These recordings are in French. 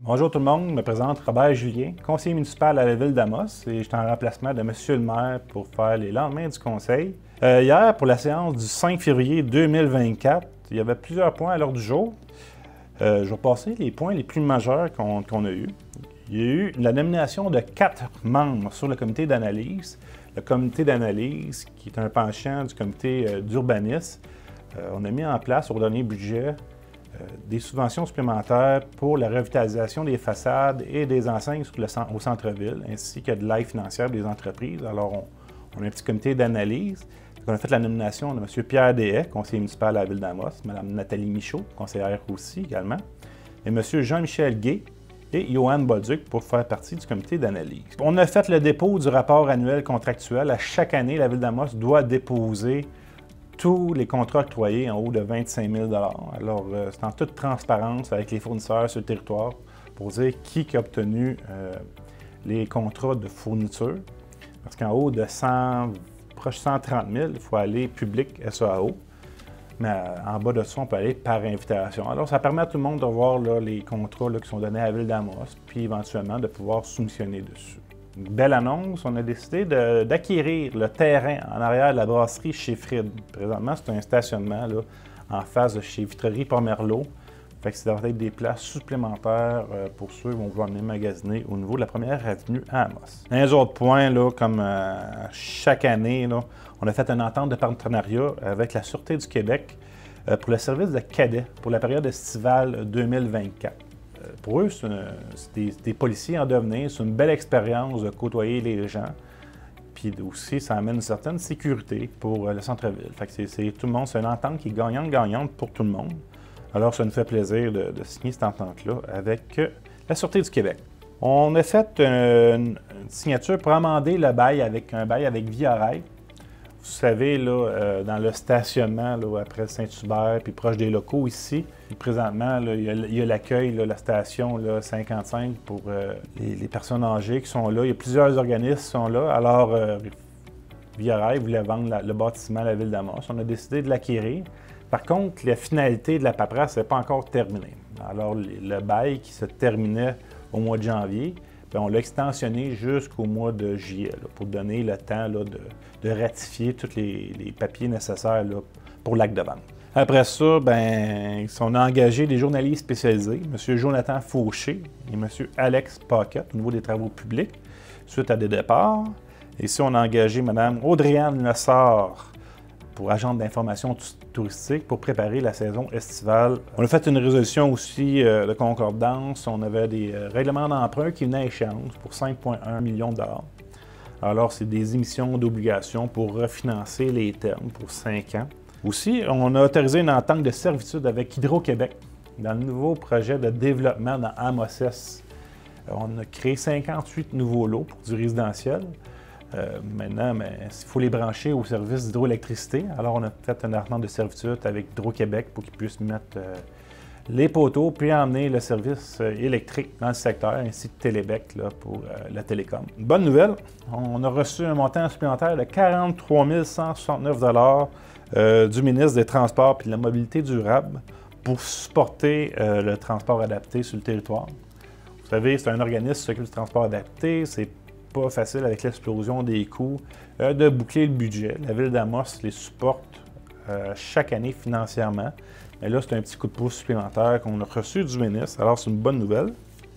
Bonjour tout le monde, je me présente Robert Julien, conseiller municipal à la ville d'Amos et je suis en remplacement de Monsieur le maire pour faire les lendemains du conseil. Hier, pour la séance du 5 février 2024, il y avait plusieurs points à l'ordre du jour. Je vais passer les points les plus majeurs qu'on a eus. Il y a eu la nomination de 4 membres sur le comité d'analyse. Le comité d'analyse, qui est un penchant du comité d'urbanisme, on a mis en place au dernier budget des subventions supplémentaires pour la revitalisation des façades et des enseignes au centre-ville, ainsi que de l'aide financière des entreprises. Alors, on a un petit comité d'analyse. On a fait la nomination de M. Pierre Deshaies, conseiller municipal à la ville d'Amos, Mme Nathalie Michaud, conseillère aussi également, et M. Jean-Michel Gay et Johan Bolduc pour faire partie du comité d'analyse. On a fait le dépôt du rapport annuel contractuel. À chaque année, la ville d'Amos doit déposer tous les contrats octroyés en haut de 25 000 $. Alors, c'est en toute transparence avec les fournisseurs sur le territoire pour dire qui a obtenu les contrats de fourniture. Parce qu'en haut de 130 000, il faut aller public SAO. Mais en bas de ça, on peut aller par invitation. Alors, ça permet à tout le monde de voir là, les contrats là, qui sont donnés à la ville d'Amos, puis éventuellement de pouvoir soumissionner dessus. Une belle annonce, on a décidé d'acquérir le terrain en arrière de la brasserie chez Fried. Présentement, c'est un stationnement là, en face de chez Vitrerie Pomerleau. Fait que ça doit être des places supplémentaires pour ceux qui vont vouloir venir magasiner au niveau de la première avenue à Amos. Un autre point, là, comme chaque année, là, on a fait une entente de partenariat avec la Sûreté du Québec pour le service de cadets pour la période estivale 2024. Pour eux, c'est des policiers en devenir, c'est une belle expérience de côtoyer les gens. Puis aussi, ça amène une certaine sécurité pour le centre-ville. Fait que tout le monde, c'est une entente qui est gagnante-gagnante pour tout le monde. Alors, ça nous fait plaisir de signer cette entente-là avec la Sûreté du Québec. On a fait une signature pour amender le bail avec un bail avec Via Rail. Vous savez, là, dans le stationnement là, après Saint-Hubert, puis proche des locaux ici, présentement, là, il y a l'accueil, la station là, 55 pour les personnes âgées qui sont là. Il y a plusieurs organismes qui sont là. Alors, Via Rail voulait vendre le bâtiment à la ville d'Amos. On a décidé de l'acquérir. Par contre, la finalité de la paperasse n'est pas encore terminée. Alors, le bail qui se terminait au mois de janvier, bien, on l'a extensionné jusqu'au mois de juillet là, pour donner le temps là, de ratifier tous les papiers nécessaires là, pour l'acte de vente. Après ça, bien, on a engagé des journalistes spécialisés, M. Jonathan Fauché et M. Alex Paquette au niveau des travaux publics, suite à des départs. Ici, on a engagé Mme Audrey-Anne Lessard pour agente d'information touristique pour préparer la saison estivale. On a fait une résolution aussi de concordance. On avait des règlements d'emprunt qui venaient à échéance pour 5,1 millions de $. Alors, c'est des émissions d'obligations pour refinancer les termes pour 5 ans. Aussi, on a autorisé une entente de servitude avec Hydro-Québec dans le nouveau projet de développement dans Amos-Est. On a créé 58 nouveaux lots pour du résidentiel. Maintenant, il faut les brancher au service d'hydroélectricité. Alors, on a fait une entente de servitude avec Hydro-Québec pour qu'ils puissent mettre les poteaux puis emmener le service électrique dans le secteur, ainsi que Télébec là, pour la télécom. Une bonne nouvelle, on a reçu un montant supplémentaire de 43 169 $ du ministre des Transports et de la Mobilité durable pour supporter le transport adapté sur le territoire. Vous savez, c'est un organisme qui s'occupe du transport adapté. C'est pas facile avec l'explosion des coûts de boucler le budget. La ville d'Amos les supporte chaque année financièrement. Mais là, c'est un petit coup de pouce supplémentaire qu'on a reçu du ministre. Alors, c'est une bonne nouvelle.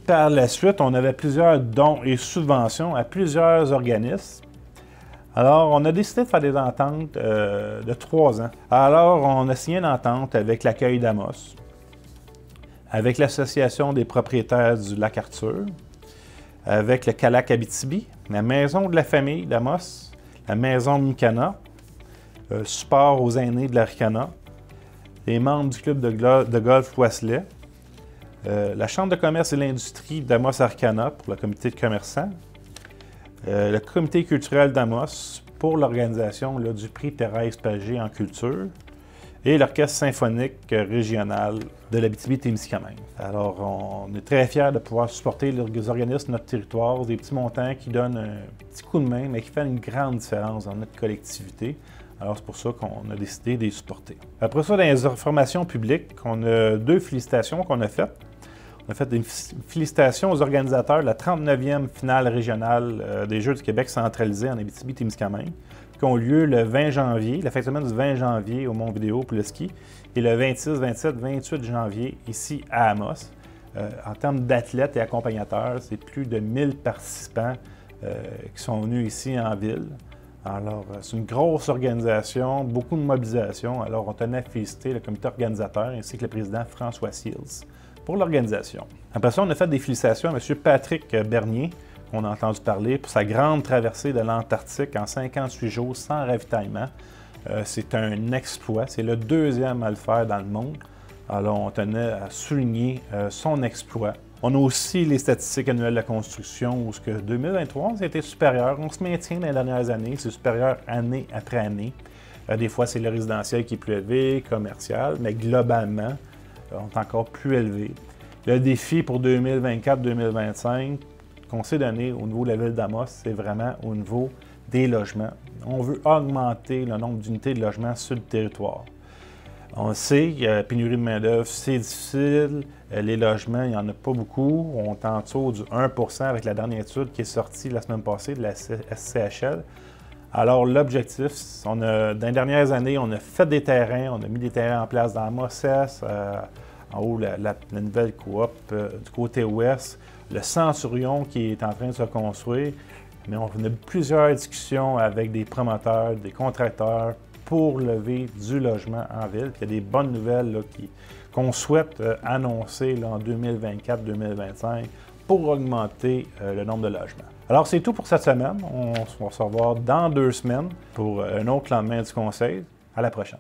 Par la suite, on avait plusieurs dons et subventions à plusieurs organismes. Alors, on a décidé de faire des ententes de 3 ans. Alors, on a signé une entente avec l'Accueil d'Amos, avec l'Association des propriétaires du lac Arthur, avec le Calac Abitibi, la Maison de la famille d'Amos, la Maison Micana, support aux aînés de l'Aricana, les membres du club de golf Wesley, la Chambre de commerce et l'industrie d'Amos-Aricana pour le comité de commerçants, le comité culturel d'Amos pour l'organisation du prix Thérèse Pagé en culture, et l'Orchestre symphonique régional de l'Abitibi-Témiscamingue. Alors, on est très fiers de pouvoir supporter les organismes de notre territoire, des petits montants qui donnent un petit coup de main, mais qui font une grande différence dans notre collectivité. Alors, c'est pour ça qu'on a décidé de les supporter. Après ça, dans les informations publiques, on a 2 félicitations qu'on a faites. On a fait des félicitations aux organisateurs de la 39e finale régionale des Jeux du Québec centralisés en Abitibi-Témiscamingue, qui ont lieu le 20 janvier, la fin de semaine du 20 janvier au Mont-Vidéo pour le ski, et le 26, 27, 28 janvier ici à Amos. En termes d'athlètes et accompagnateurs, c'est plus de 1000 participants qui sont venus ici en ville. Alors, c'est une grosse organisation, beaucoup de mobilisation. Alors, on tenait à féliciter le comité organisateur ainsi que le président François Seals pour l'organisation. Après ça, on a fait des félicitations à M. Patrick Bernier, qu'on a entendu parler, pour sa grande traversée de l'Antarctique en 58 jours sans ravitaillement. C'est un exploit. C'est le deuxième à le faire dans le monde. Alors, on tenait à souligner son exploit. On a aussi les statistiques annuelles de la construction où 2023, ça a été supérieur. On se maintient dans les dernières années. C'est supérieur année après année. Des fois, c'est le résidentiel qui est plus élevé, commercial, mais globalement, on est encore plus élevé. Le défi pour 2024-2025 qu'on s'est donné au niveau de la ville d'Amos, c'est vraiment au niveau des logements. On veut augmenter le nombre d'unités de logements sur le territoire. On sait qu'il y a la pénurie de main-d'œuvre, c'est difficile. Les logements, il n'y en a pas beaucoup. On est en dessous du 1 % avec la dernière étude qui est sortie la semaine passée de la SCHL. Alors, l'objectif, dans les dernières années, on a fait des terrains, on a mis des terrains en place dans Mosses, en haut, la nouvelle coop du côté ouest, le Centurion qui est en train de se construire. Mais on a eu plusieurs discussions avec des promoteurs, des contracteurs pour lever du logement en ville. Puis il y a des bonnes nouvelles là, qu'on souhaite annoncer là, en 2024-2025 pour augmenter le nombre de logements. Alors, c'est tout pour cette semaine. On va se revoir dans 2 semaines pour un autre lendemain du conseil. À la prochaine.